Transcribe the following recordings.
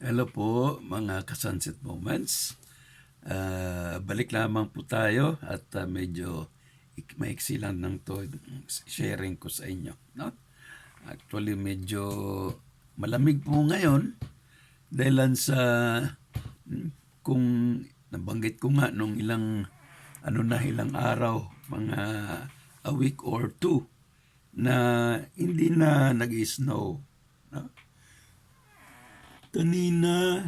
Hello po mga ka-Sunset Moments. Balik lamang po tayo at medyo maiksi lang ng to sharing ko sa inyo. No? Actually medyo malamig po ngayon dahil sa kung nabanggit ko nga nung ilang araw, mga a week or two na hindi na nag-snow. No? Kanina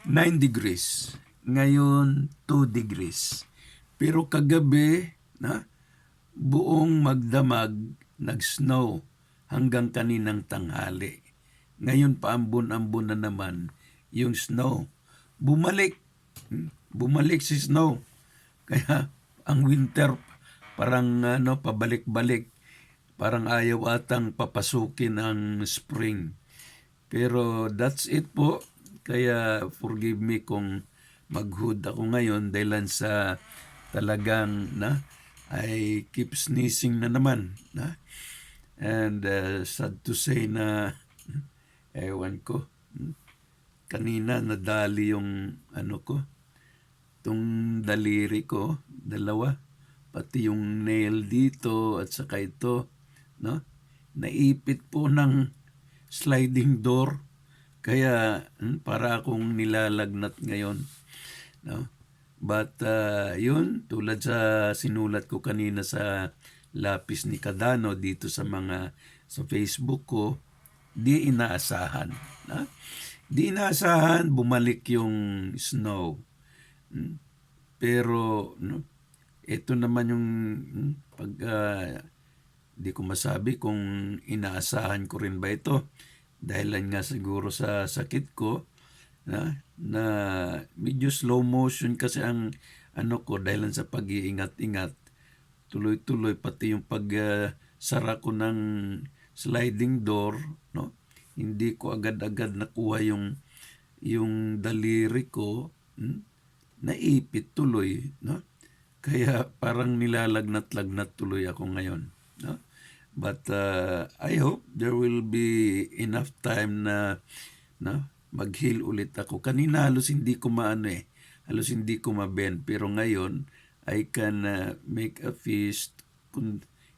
9 degrees. Ngayon 2 degrees. Pero kagabi na buong magdamag nag-snow hanggang kaninang tanghali. Ngayon paambon-ambon na naman yung snow. Bumalik. Bumalik si snow. Kaya ang winter parang pabalik-balik. Parang ayaw atang papasukin ang spring. Pero that's it po. Kaya forgive me kung mag-hood ako ngayon dahil sa talagang I keep sneezing na naman. And sad to say na ewan ko, kanina nadali yung itong daliri ko, dalawa. Pati yung nail dito at saka ito. Naipit po ng sliding door. Kaya para akong nilalagnat ngayon. No? But yun, tulad sa sinulat ko kanina sa lapis ni Cadano dito sa Facebook ko, di inaasahan. Di inaasahan, bumalik yung snow. Pero ito naman yung pag di ko masabi kung inaasahan ko rin ba ito. Dahil nga siguro sa sakit ko na medyo slow motion kasi ang ko dahil sa pag-iingat-ingat. Tuloy-tuloy pati yung sara ko ng sliding door, hindi ko agad-agad nakuha yung daliri ko, naipit tuloy, Kaya parang nilalagnat-lagnat tuloy ako ngayon, But I hope there will be enough time na mag-heal ulit ako. Kanina halos hindi ko halos hindi ko ma-bend. Pero ngayon, I can make a fist.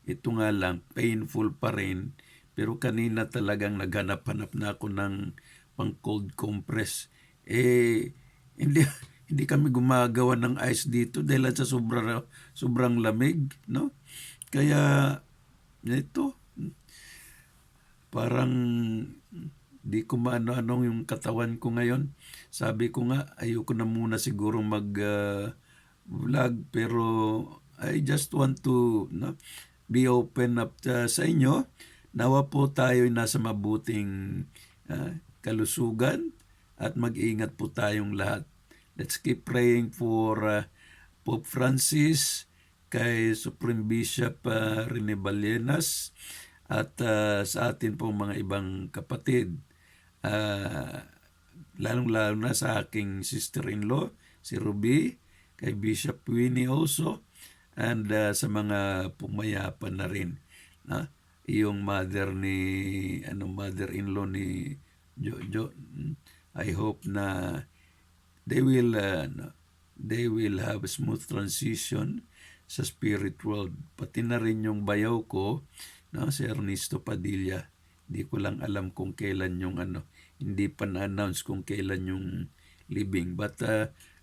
Ito nga lang, painful pa rin. Pero kanina talagang naghanap-hanap na ako ng pang cold compress. Hindi, hindi kami gumagawa ng ice dito dahil sa sobrang lamig. Kaya ito, parang di ko maano-anong yung katawan ko ngayon. Sabi ko nga, ayoko na muna siguro mag-vlog, pero I just want to be open up sa inyo. Nawa po tayo nasa mabuting kalusugan at mag-ingat po tayong lahat. Let's keep praying for Pope Francis, kay Supreme Bishop Rene Ballenas at sa atin pong mga ibang kapatid. Lalong-lalo na sa aking sister-in-law, si Ruby, kay Bishop Winnie also, and sa mga pumayapan na rin. Yung mother-in-law ni Jojo. I hope na they will have a smooth transition sa spirit world. Pati na rin yung bayaw ko, si Ernesto Padilla. Hindi ko lang alam kung kailan yung hindi pa na-announce kung kailan yung living. But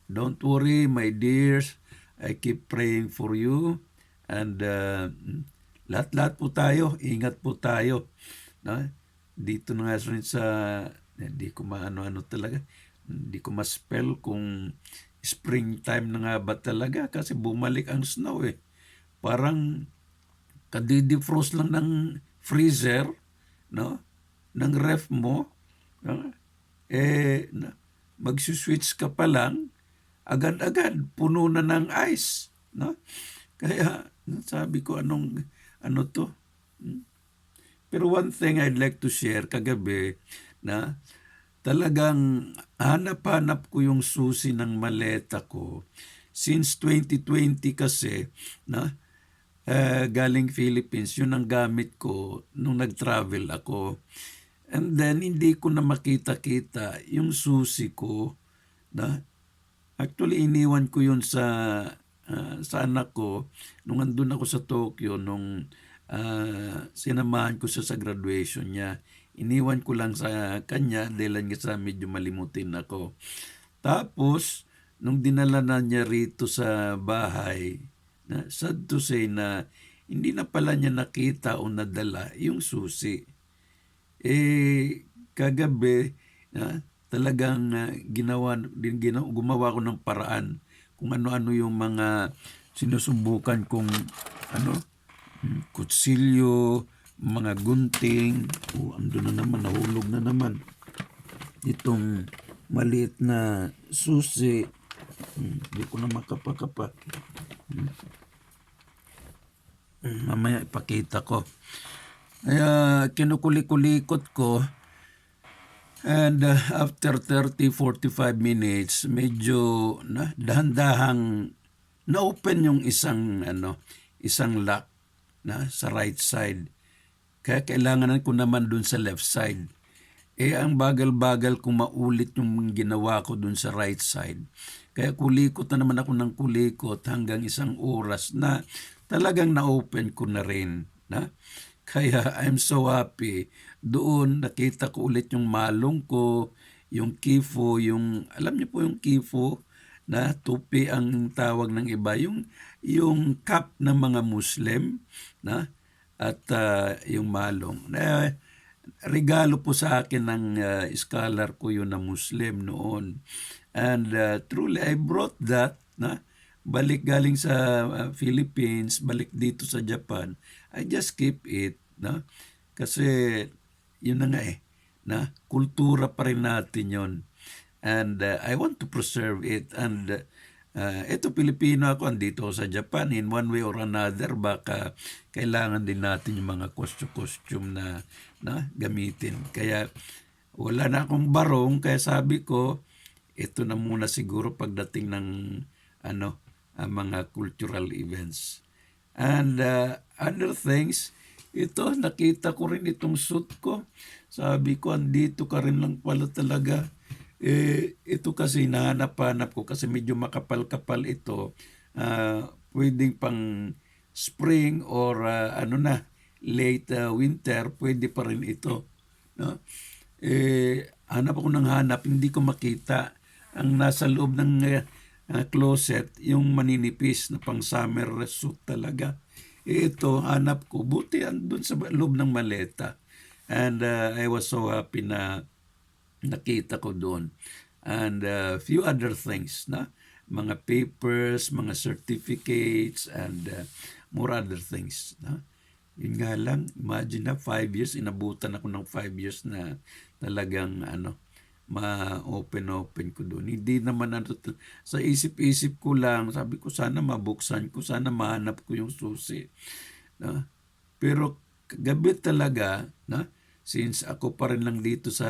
don't worry, my dears. I keep praying for you. And lahat-lahat po tayo. Ingat po tayo. Dito na nga rin sa hindi ko maano-ano talaga. Hindi ko ma-spell kung springtime na nga ba talaga kasi bumalik ang snow Parang kadidefrost lang ng freezer, ng ref mo, magsuswitch ka pa lang, agad-agad puno na ng ice, Kaya sabi ko ano to? Pero one thing I'd like to share kagabi talagang hanap-hanap ko yung susi ng maleta ko. Since 2020 kasi, galing Philippines, yun ang gamit ko nung nag-travel ako. And then, hindi ko na makita-kita yung susi ko. Na, actually, iniwan ko yun sa anak ko nung andun ako sa Tokyo, nung sinamahan ko siya sa graduation niya. Iniwan ko lang sa kanya dahil nga sa medyo malimutin ako. Tapos, nung dinala na niya rito sa bahay, sad to say na hindi na pala niya nakita o nadala yung susi. Kagabi, talagang gumawa ko ng paraan kung ano-ano yung mga sinusubukan kong kutsilyo, mga gunting. Ando na naman, nahulog na naman. Itong maliit na susi. Hindi ko na makapakapa. Mamaya ipakita ko. Kaya kinukuli-kulikot ko, and after 30-45 minutes, medyo dahan-dahang na-open yung isang lock sa right side. Kaya kailangan ko naman dun sa left side. Ang bagal-bagal kung maulit yung ginawa ko dun sa right side. Kaya kulikot na naman ako ng kulikot hanggang isang oras na talagang na-open ko na rin. Kaya I'm so happy. Doon nakita ko ulit yung malong ko, yung kifo, alam niyo po yung kifo na tupi ang tawag ng iba, yung cap ng mga Muslim, at yung malong. Regalo po sa akin ng scholar ko yun na Muslim noon. And truly I brought that, balik galing sa Philippines, balik dito sa Japan. I just keep it, kasi yun na nga kultura pa rin natin yun. And I want to preserve it. And ito, Pilipino ako, andito sa Japan. In one way or another, baka kailangan din natin yung mga costume na gamitin. Kaya wala na akong barong, kaya sabi ko, ito na muna siguro pagdating ng mga cultural events. And other things, ito, nakita ko rin itong suit ko. Sabi ko, andito ka rin lang pala talaga. Ito kasi nahanap-hanap ko kasi medyo makapal-kapal ito. Pwedeng pang spring or late winter, pwede pa rin ito. Hanap ako ng hanap, hindi ko makita. Ang nasa loob ng closet, yung maninipis na pang summer suit talaga. Ito, hanap ko. Buti andun sa loob ng maleta. And I was so happy na nakita ko doon. And few other things, mga papers, mga certificates, and more other things. Yun nga lang, imagine na 5 years, inabutan ako ng 5 years na talagang ma-open ko doon. Hindi naman sa isip-isip ko lang, sabi ko sana mabuksan ko, sana mahanap ko yung susi. Pero gabi talaga, since ako pa rin lang dito sa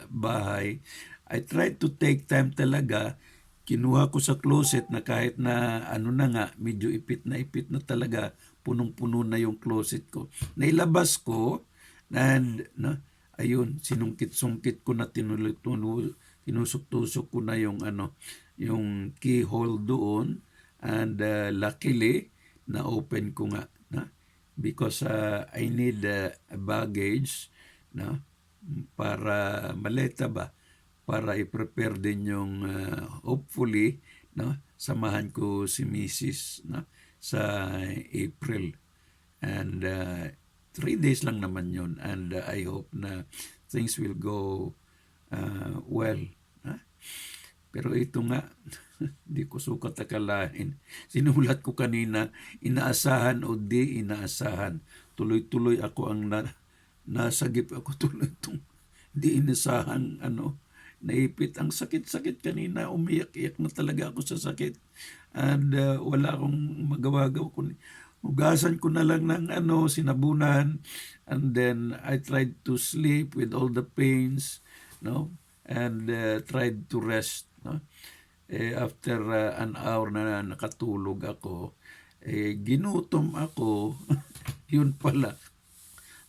bahay, I tried to take time talaga. Kinuha ko sa closet na kahit na medyo ipit na talaga, punong-puno na yung closet ko. Nailabas ko, and ayun, sinungkit-sungkit ko na, tinusok-tusok ko na yung keyhole doon, and luckily na open ko nga, because I need a baggage, para maleta ba, para i-prepare din yung hopefully samahan ko si Mrs. Sa April. And 3 days lang naman yun, and I hope na things will go well. Pero ito nga, di ko sukat akalain. Sinulat ko kanina, inaasahan o di inaasahan. Tuloy-tuloy ako ang nasagip ako tuloy itong di inaasahan naipit. Ang sakit-sakit kanina, umiyak-iyak na talaga ako sa sakit. And wala akong magawa-gawa. Hugasan ko na lang ng sinabunan, and then I tried to sleep with all the pains, and tried to rest. After an hour na nakatulog ako, ginutom ako. Yun pala,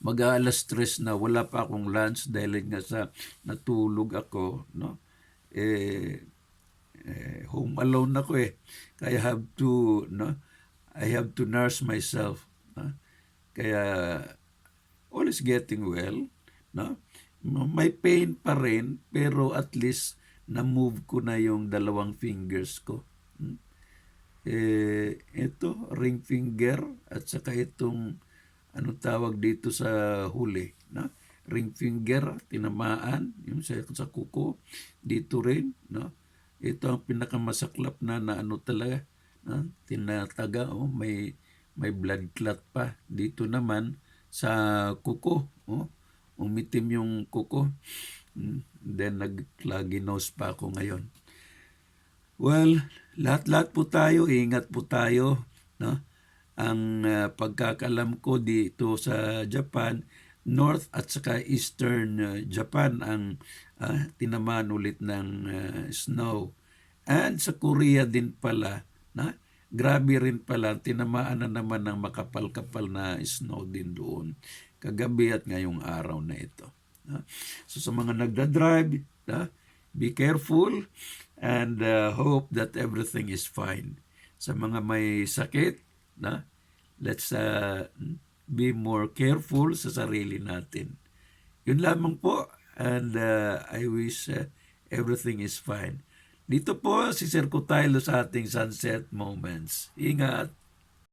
mag-aalas 3 na, wala pa akong lunch dahil nga sa natulog ako, no? Home alone ako eh. Kaya I have to nurse myself. No? Kaya all is getting well, no? May pain pa rin, pero at least na-move ko na yung dalawang fingers ko. Ito, ring finger at saka itong ano tawag dito sa huli, no? Ring finger, tinamaan, yung sa kuko, dito rin, no? Ito ang pinakamasaklap na ano talaga, no? Tinataga, may blood clot pa. Dito naman sa kuko, umitim yung kuko. Then nag-laginos pa ako ngayon. Well, lahat-lahat po tayo, ingat po tayo, no? Ang pagkakalam ko dito sa Japan, North at saka Eastern Japan ang tinamaan ulit ng snow. And sa Korea din pala, na grabe rin pala, tinamaan na naman ng makapal-kapal na snow din doon. Kagabi at ngayong araw na ito. So sa mga nagdadrive, be careful and hope that everything is fine. Sa mga may sakit, let's be more careful sa sarili natin. Yun lamang po, and I wish everything is fine. Dito po si Sir Kutaylo sa ating Sunset Moments. Ingat!